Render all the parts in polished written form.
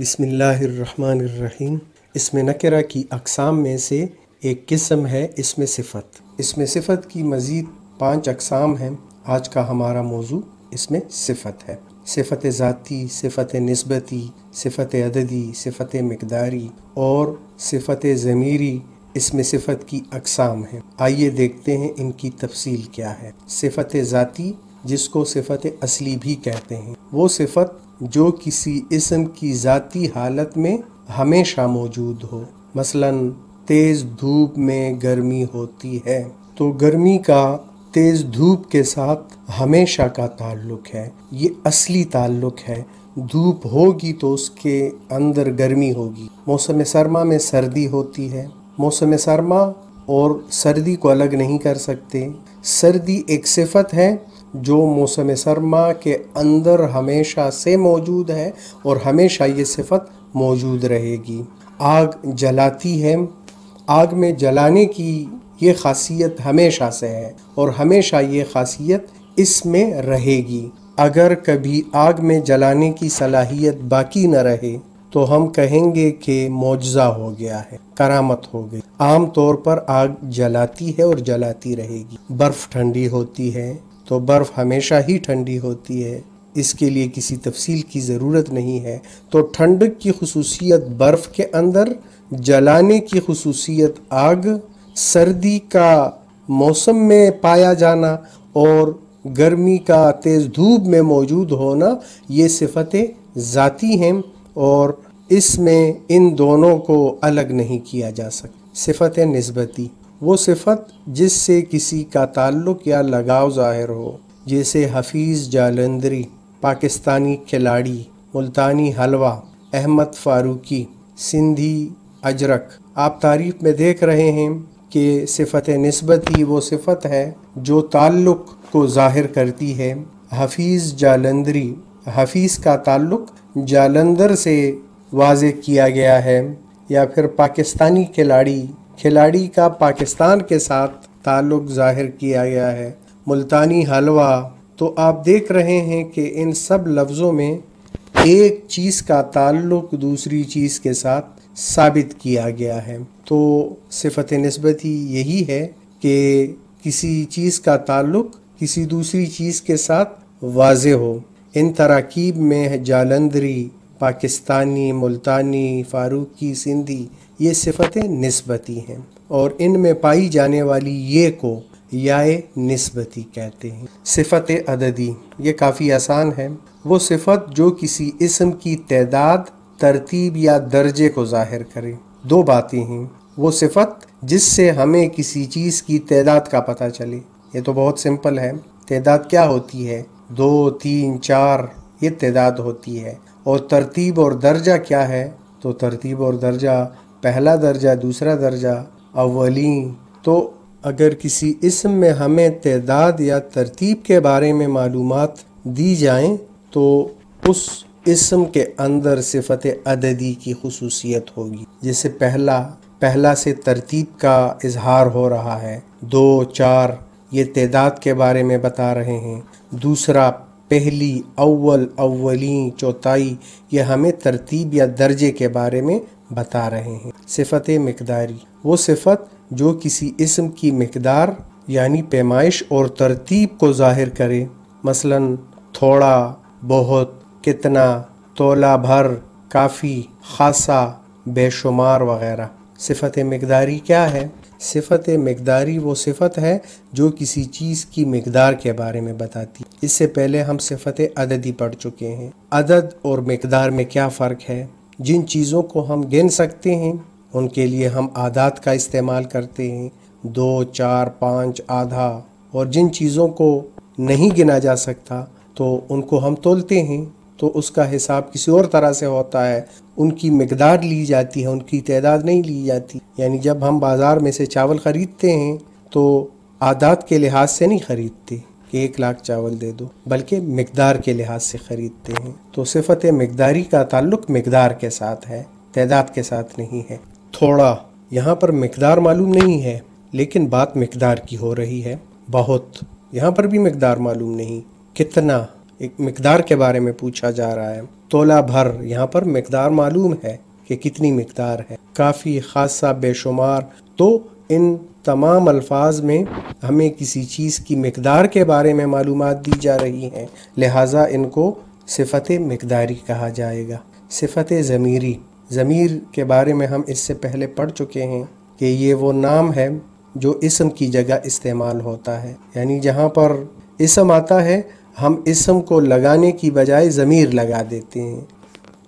بسم اللہ الرحمن الرحیم۔ اسم نکرہ کی اقسام میں سے ایک قسم ہے اسم صفت۔ اسم صفت کی مزید 5 اقسام ہیں۔ آج کا ہمارا موضوع اسم صفت ہے۔ صفت ذاتی، صفت نسبتی، صفت عددی، صفت مقداری اور صفت ضمیری اسم صفت کی اقسام ہیں۔ آئیے دیکھتے ہیں ان کی تفصیل کیا ہے۔ صفت ذاتی، جس کو صفت اصلی بھی کہتے ہیں، وہ صفت جو کسی اسم کی ذاتی حالت میں ہمیشہ موجود ہو۔ مثلا تیز دھوپ میں گرمی ہوتی ہے تو گرمی کا تیز دھوپ کے ساتھ ہمیشہ کا تعلق ہے، یہ اصلی تعلق ہے۔ دھوپ ہوگی تو اس کے اندر گرمی ہوگی۔ موسم سرما میں سردی ہوتی ہے، موسم سرما اور سردی کو الگ نہیں کر سکتے۔ سردی ایک صفت ہے جو موسم سرما کے اندر ہمیشہ سے موجود ہے اور ہمیشہ یہ صفت موجود رہے گی۔ آگ جلاتی ہے، آگ میں جلانے کی یہ خاصیت ہمیشہ سے ہے اور ہمیشہ یہ خاصیت اس میں رہے گی۔ اگر کبھی آگ میں جلانے کی صلاحیت باقی نہ رہے تو ہم کہیں گے کہ معجزہ ہو گیا ہے، کرامت ہو گئی۔ عام طور پر آگ جلاتی ہے اور جلاتی رہے گی۔ برف ٹھنڈی ہوتی ہے تو برف ہمیشہ ہی ٹھنڈی ہوتی ہے، اس کے لیے کسی تفصیل کی ضرورت نہیں ہے۔ تو ٹھنڈک کی خصوصیت برف کے اندر، جلانے کی خصوصیت آگ، سردی کا موسم میں پایا جانا اور گرمی کا تیز دھوپ میں موجود ہونا، یہ صفتیں ذاتی ہیں اور اس میں ان دونوں کو الگ نہیں کیا جا سکتا۔ صفت نسبتی، وہ صفت جس سے کسی کا تعلق یا لگاؤ ظاہر ہو، جیسے حفیظ جالندری، پاکستانی کھلاڑی، ملتانی حلوہ، احمد فاروقی، سندھی اجرک۔ آپ تعریف میں دیکھ رہے ہیں کہ صفت نسبتی وہ صفت ہے جو تعلق کو ظاہر کرتی ہے۔ حفیظ جالندری، حفیظ کا تعلق جالندر سے واضح کیا گیا ہے، یا پھر پاکستانی کھلاڑی، کھلاڑی کا پاکستان کے ساتھ تعلق ظاہر کیا گیا ہے۔ ملتانی حلوہ، تو آپ دیکھ رہے ہیں کہ ان سب لفظوں میں ایک چیز کا تعلق دوسری چیز کے ساتھ ثابت کیا گیا ہے۔ تو صفت نسبتی یہی ہے کہ کسی چیز کا تعلق کسی دوسری چیز کے ساتھ واضح ہو۔ ان تراکیب میں جالندری، پاکستانی، ملتانی، فاروقی، سندھی، یہ صفتیں نسبتی ہیں اور ان میں پائی جانے والی یہ کو یائے نسبتی کہتے ہیں۔ صفت عددی، یہ کافی آسان ہے۔ وہ صفت جو کسی اسم کی تعداد، ترتیب یا درجے کو ظاہر کرے۔ 2 باتیں ہیں۔ وہ صفت جس سے ہمیں کسی چیز کی تعداد کا پتہ چلے، یہ تو بہت سمپل ہے۔ تعداد کیا ہوتی ہے؟ 2، 3، 4، یہ تعداد ہوتی ہے۔ اور ترتیب اور درجہ کیا ہے؟ تو ترتیب اور درجہ، پہلا درجہ، دوسرا درجہ، اولین۔ تو اگر کسی اسم میں ہمیں تعداد یا ترتیب کے بارے میں معلومات دی جائیں تو اس اسم کے اندر صفت عددی کی خصوصیت ہوگی۔ جیسے پہلا سے ترتیب کا اظہار ہو رہا ہے، 2، 4، یہ تعداد کے بارے میں بتا رہے ہیں۔ دوسرا، پہلی، اول، اولین، چوتھائی، یہ ہمیں ترتیب یا درجے کے بارے میں بتا رہے ہیں۔ صفت مقداری، وہ صفت جو کسی اسم کی مقدار یعنی پیمائش اور ترتیب کو ظاہر کرے۔ مثلا تھوڑا، بہت، کتنا، تولہ بھر، کافی، خاصا، بے شمار وغیرہ۔ صفت مقداری کیا ہے؟ صفت مقداری وہ صفت ہے جو کسی چیز کی مقدار کے بارے میں بتاتی۔ اس سے پہلے ہم صفت عددی پڑھ چکے ہیں۔ عدد اور مقدار میں کیا فرق ہے؟ جن چیزوں کو ہم گن سکتے ہیں ان کے لیے ہم اعداد کا استعمال کرتے ہیں، 2، 4، 5، آدھا۔ اور جن چیزوں کو نہیں گنا جا سکتا تو ان کو ہم تولتے ہیں، تو اس کا حساب کسی اور طرح سے ہوتا ہے، ان کی مقدار لی جاتی ہے، ان کی تعداد نہیں لی جاتی۔ یعنی جب ہم بازار میں سے چاول خریدتے ہیں تو اعداد کے لحاظ سے نہیں خریدتے کہ 1 لاکھ چاول دے دو، بلکہ مقدار کے لحاظ سے خریدتے ہیں۔ تو صفت مقداری کا تعلق مقدار کے ساتھ ہے، تعداد کے ساتھ نہیں ہے۔ تھوڑا، یہاں پر مقدار معلوم نہیں ہے لیکن بات مقدار کی ہو رہی ہے۔ بہت، یہاں پر بھی مقدار معلوم نہیں۔ کتنا، ایک مقدار کے بارے میں پوچھا جا رہا ہے۔ تولا بھر، یہاں پر مقدار معلوم ہے کہ کتنی مقدار ہے۔ کافی، خاصہ، بے شمار، تو ان تمام الفاظ میں ہمیں کسی چیز کی مقدار کے بارے میں معلومات دی جا رہی ہیں، لہٰذا ان کو صفت مقداری کہا جائے گا۔ صفت ضمیری، ضمیر کے بارے میں ہم اس سے پہلے پڑھ چکے ہیں کہ یہ وہ نام ہے جو اسم کی جگہ استعمال ہوتا ہے، یعنی جہاں پر اسم آتا ہے ہم اسم کو لگانے کی بجائے ضمیر لگا دیتے ہیں،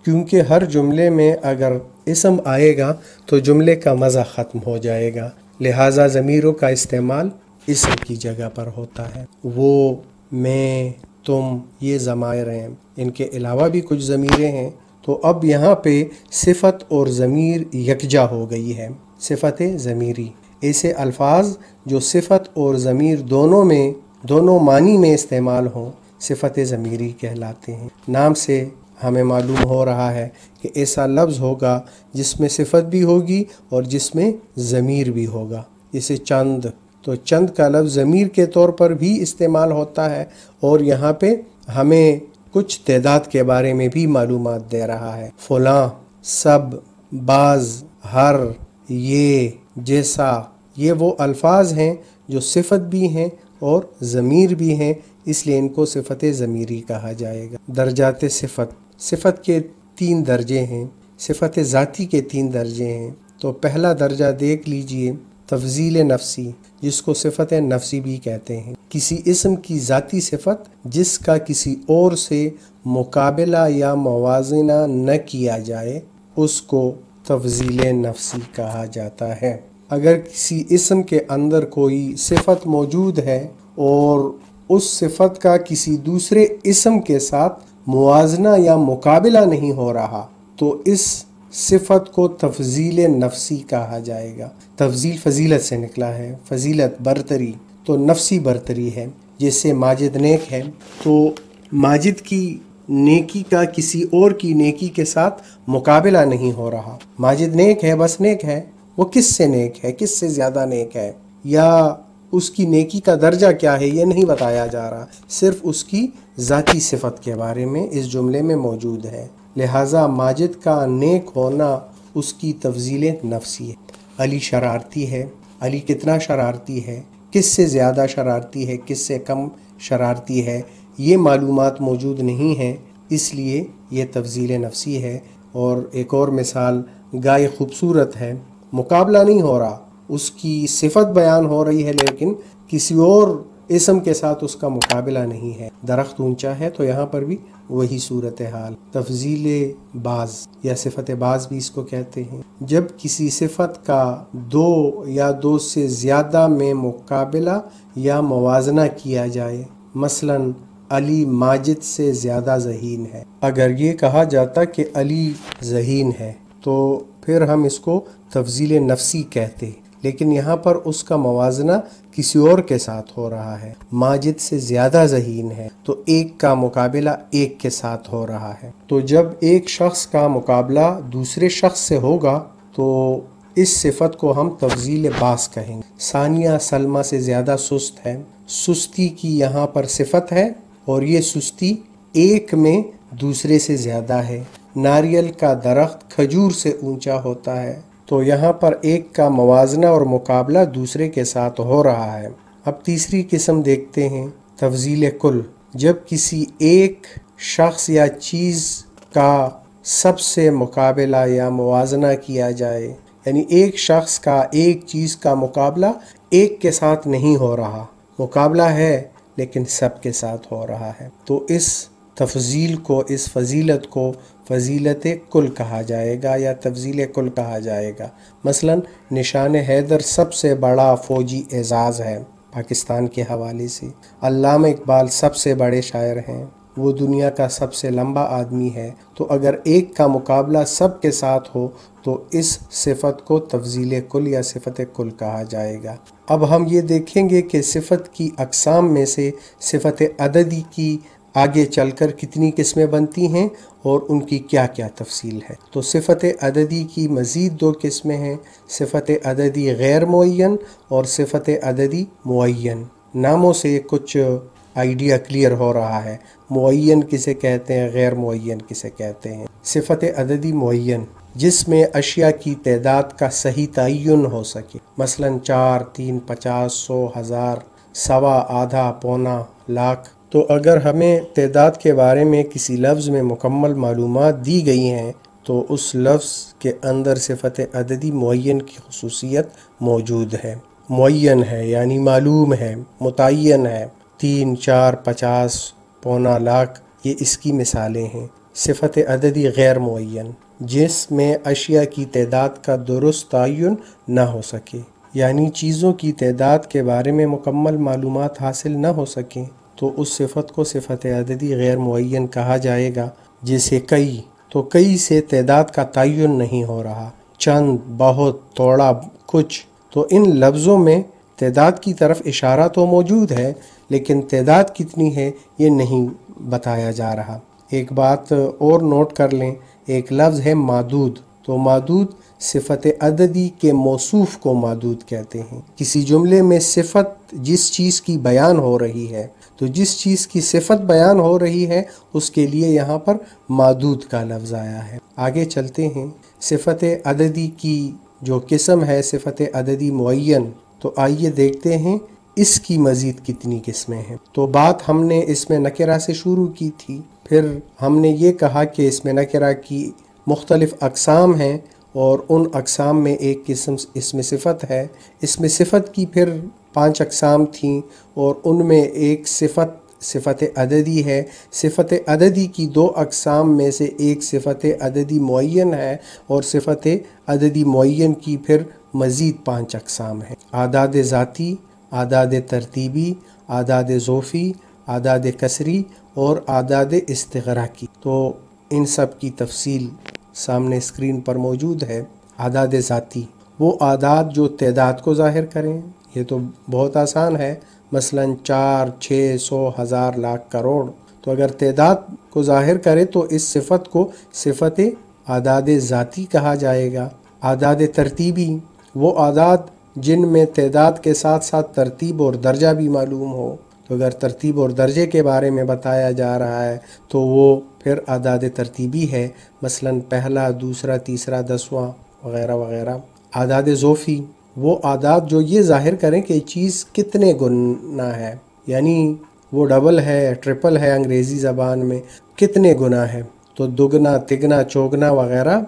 کیونکہ ہر جملے میں اگر اسم آئے گا تو جملے کا مزہ ختم ہو جائے گا، لہٰذا ضمیروں کا استعمال اسم کی جگہ پر ہوتا ہے۔ وہ، میں، تم، یہ ضمائر ہیں۔ ان کے علاوہ بھی کچھ ضمیریں ہیں، تو اب یہاں پہ صفت اور ضمیر یکجا ہو گئی ہے، صفت ضمیری۔ ایسے الفاظ جو صفت اور ضمیر دونوں معنی میں استعمال ہوں صفت ضمیری کہلاتے ہیں۔ نام سے ہمیں معلوم ہو رہا ہے کہ ایسا لفظ ہوگا جس میں صفت بھی ہوگی اور جس میں ضمیر بھی ہوگا، جیسے چند، تو چند کا لفظ ضمیر کے طور پر بھی استعمال ہوتا ہے، اور یہاں پہ ہمیں کچھ تعداد کے بارے میں بھی معلومات دے رہا ہے۔ فلاں، سب، بعض، ہر، یہ، جیسا، یہ وہ الفاظ ہیں جو صفت بھی ہیں اور ضمیر بھی ہیں، اس لیے ان کو صفت ضمیری کہا جائے گا۔ درجات صفت، صفت کے 3 درجے ہیں، صفت ذاتی کے 3 درجے ہیں۔ تو پہلا درجہ دیکھ لیجئے، تفضیل نفسی، جس کو صفت نفسی بھی کہتے ہیں، کسی اسم کی ذاتی صفت جس کا کسی اور سے مقابلہ یا موازنہ نہ کیا جائے، اس کو تفضیل نفسی کہا جاتا ہے۔ اگر کسی اسم کے اندر کوئی صفت موجود ہے اور اس صفت کا کسی دوسرے اسم کے ساتھ موازنہ یا مقابلہ نہیں ہو رہا تو اس صفت کو تفضیل نفسی کہا جائے گا۔ تفضیل فضیلت سے نکلا ہے، فضیلت برتری، تو نفسی برتری ہے۔ جیسے ماجد نیک ہے، تو ماجد کی نیکی کا کسی اور کی نیکی کے ساتھ مقابلہ نہیں ہو رہا۔ ماجد نیک ہے، بس نیک ہے، وہ کس سے نیک ہے، کس سے زیادہ نیک ہے، یا اس کی نیکی کا درجہ کیا ہے، یہ نہیں بتایا جا رہا، صرف اس کی ذاتی صفت کے بارے میں اس جملے میں موجود ہے، لہٰذا ماجد کا نیک ہونا اس کی تفضیل نفسی ہے۔ علی شرارتی ہے، علی کتنا شرارتی ہے، کس سے زیادہ شرارتی ہے، کس سے کم شرارتی ہے، یہ معلومات موجود نہیں ہیں، اس لیے یہ تفضیل نفسی ہے۔ اور ایک اور مثال، گائے خوبصورت ہے، مقابلہ نہیں ہو رہا، اس کی صفت بیان ہو رہی ہے لیکن کسی اور اسم کے ساتھ اس کا مقابلہ نہیں ہے۔ درخت اونچا ہے، تو یہاں پر بھی وہی صورتحال۔ تفضیل بعض یا صفت بعض بھی اس کو کہتے ہیں، جب کسی صفت کا 2 یا 2 سے زیادہ میں مقابلہ یا موازنہ کیا جائے، مثلا علی ماجد سے زیادہ ذہین ہے۔ اگر یہ کہا جاتا کہ علی ذہین ہے تو پھر ہم اس کو تفضیل نفسی کہتے، لیکن یہاں پر اس کا موازنہ کسی اور کے ساتھ ہو رہا ہے۔ ماجد سے زیادہ ذہین ہے تو ایک کا مقابلہ ایک کے ساتھ ہو رہا ہے، تو جب ایک شخص کا مقابلہ دوسرے شخص سے ہوگا تو اس صفت کو ہم تفضیل بعض کہیں گے۔ ثانیہ سلمہ سے زیادہ سست ہے، سستی کی یہاں پر صفت ہے اور یہ سستی ایک میں دوسرے سے زیادہ ہے۔ ناریل کا درخت کھجور سے اونچا ہوتا ہے، تو یہاں پر ایک کا موازنہ اور مقابلہ دوسرے کے ساتھ ہو رہا ہے۔ اب تیسری قسم دیکھتے ہیں، تفضیل کل، جب کسی ایک شخص یا چیز کا سب سے مقابلہ یا موازنہ کیا جائے، یعنی ایک شخص کا ایک چیز کا مقابلہ ایک کے ساتھ نہیں ہو رہا، مقابلہ ہے لیکن سب کے ساتھ ہو رہا ہے، تو اس تفضیل کو، اس فضیلت کو فضیلت کل کہا جائے گا یا تفضیل کل کہا جائے گا۔ مثلا نشان حیدر سب سے بڑا فوجی اعزاز ہے پاکستان کے حوالے سے۔ علامہ اقبال سب سے بڑے شاعر ہیں، وہ دنیا کا سب سے لمبا آدمی ہے، تو اگر ایک کا مقابلہ سب کے ساتھ ہو تو اس صفت کو تفضیل کل یا صفت کل کہا جائے گا۔ اب ہم یہ دیکھیں گے کہ صفت کی اقسام میں سے صفت عددی کی آگے چل کر کتنی قسمیں بنتی ہیں اور ان کی کیا کیا تفصیل ہے۔ تو صفت عددی کی مزید 2 قسمیں ہیں، صفت عددی غیر معین اور صفت عددی معین۔ ناموں سے کچھ آئیڈیا کلیئر ہو رہا ہے۔ معین کسے کہتے ہیں، غیر معین کسے کہتے ہیں۔ صفت عددی معین، جس میں اشیاء کی تعداد کا صحیح تعین ہو سکے، مثلا 4، 3، 50، 100، 1000، سوا، آدھا، پونا، لاکھ۔ تو اگر ہمیں تعداد کے بارے میں کسی لفظ میں مکمل معلومات دی گئی ہیں تو اس لفظ کے اندر صفت عددی معین کی خصوصیت موجود ہے۔ معین ہے یعنی معلوم ہے، متعین ہے۔ 3، 4، 50، پونا لاکھ یہ اس کی مثالیں ہیں۔ صفت عددی غیر معین، جس میں اشیاء کی تعداد کا درست تعین نہ ہو سکے، یعنی چیزوں کی تعداد کے بارے میں مکمل معلومات حاصل نہ ہو سکیں تو اس صفت کو صفت عددی غیر معین کہا جائے گا۔ جیسے کئی، تو کئی سے تعداد کا تعین نہیں ہو رہا، چند، بہت، تھوڑا، کچھ۔ تو ان لفظوں میں تعداد کی طرف اشارہ تو موجود ہے لیکن تعداد کتنی ہے یہ نہیں بتایا جا رہا۔ ایک بات اور نوٹ کر لیں، ایک لفظ ہے معدود، تو معدود صفت عددی کے موصوف کو معدود کہتے ہیں۔ کسی جملے میں صفت جس چیز کی بیان ہو رہی ہے، تو جس چیز کی صفت بیان ہو رہی ہے اس کے لیے یہاں پر معدود کا لفظ آیا ہے۔ آگے چلتے ہیں۔ صفت عددی کی جو قسم ہے صفت عددی معین، تو آئیے دیکھتے ہیں اس کی مزید کتنی قسمیں ہیں۔ تو بات ہم نے اسم نکرہ سے شروع کی تھی، پھر ہم نے یہ کہا کہ اسم نکرہ کی مختلف اقسام ہیں اور ان اقسام میں ایک قسم اسم صفت ہے۔ اسم صفت کی پھر 5 اقسام تھیں اور ان میں ایک صفت عددی ہے۔ صفت عددی کی 2 اقسام میں سے ایک صفت عددی معین ہے اور صفت عددی معین کی پھر مزید 5 اقسام ہیں۔ اعداد ذاتی، اعداد ترتیبی، اعداد ضوفی، اعداد کسری اور اعداد استغراقی۔ تو ان سب کی تفصیل سامنے اسکرین پر موجود ہے۔ اعداد ذاتی وہ اعداد جو تعداد کو ظاہر کریں، یہ تو بہت آسان ہے، مثلا 4، 6، 100، 1000، لاکھ، کروڑ۔ تو اگر تعداد کو ظاہر کرے تو اس صفت کو صفت اعداد ذاتی کہا جائے گا۔ اعداد ترتیبی وہ اعداد جن میں تعداد کے ساتھ ساتھ ترتیب اور درجہ بھی معلوم ہو، تو اگر ترتیب اور درجے کے بارے میں بتایا جا رہا ہے تو وہ پھر اعداد ترتیبی ہے، مثلا پہلا، دوسرا، تیسرا، 10واں وغیرہ وغیرہ۔ اعداد ضوفی وہ اعداد جو یہ ظاہر کریں کہ چیز کتنے گنا ہے، یعنی وہ ڈبل ہے، ٹرپل ہے انگریزی زبان میں، کتنے گنا ہے، تو دگنا، تگنا، چوگنا وغیرہ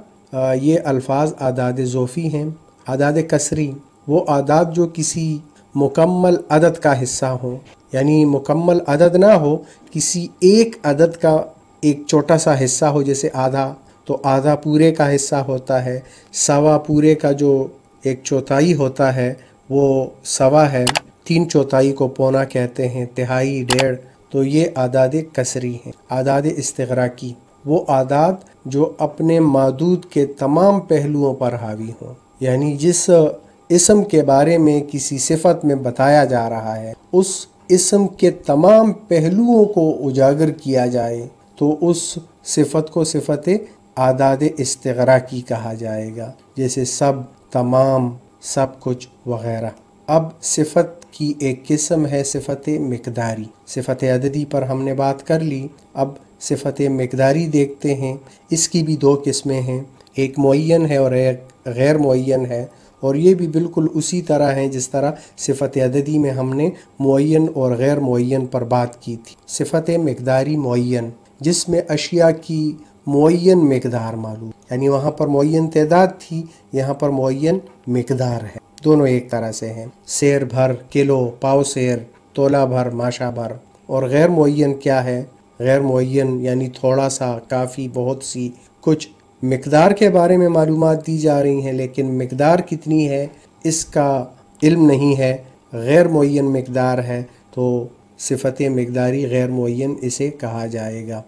یہ الفاظ اعداد ضوفی ہیں۔ اعداد کسری وہ اعداد جو کسی مکمل عدد کا حصہ ہوں، یعنی مکمل عدد نہ ہو، کسی ایک عدد کا ایک چھوٹا سا حصہ ہو، جیسے آدھا، تو آدھا پورے کا حصہ ہوتا ہے۔ سوا پورے کا جو 1/4 ہوتا ہے وہ سوا ہے۔ 3/4 کو پونا کہتے ہیں، تہائی، ڈیڑھ۔ تو یہ اعداد کسری ہیں۔ اعداد استغراقی وہ اعداد جو اپنے معدود کے تمام پہلوؤں پر حاوی ہوں، یعنی جس اسم کے بارے میں کسی صفت میں بتایا جا رہا ہے اس اسم کے تمام پہلوؤں کو اجاگر کیا جائے تو اس صفت کو صفت اعداد استغراقی کہا جائے گا، جیسے سب، تمام، سب کچھ وغیرہ۔ اب صفت کی ایک قسم ہے صفت مقداری۔ صفت عددی پر ہم نے بات کر لی، اب صفت مقداری دیکھتے ہیں۔ اس کی بھی 2 قسمیں ہیں، ایک معین ہے اور ایک غیر معین ہے، اور یہ بھی بالکل اسی طرح ہیں جس طرح صفت عددی میں ہم نے معین اور غیر معین پر بات کی تھی۔ صفت مقداری معین، جس میں اشیاء کی معین مقدار معلوم، یعنی وہاں پر معین تعداد تھی، یہاں پر معین مقدار ہے، دونوں ایک طرح سے ہیں۔ سیر بھر، کلو، پاؤ سیر، تولہ بھر، ماشا بھر۔ اور غیر معین کیا ہے؟ غیر معین یعنی تھوڑا سا، کافی، بہت سی، کچھ۔ مقدار کے بارے میں معلومات دی جا رہی ہیں لیکن مقدار کتنی ہے اس کا علم نہیں ہے، غیر معین مقدار ہے، تو صفت مقداری غیر معین اسے کہا جائے گا۔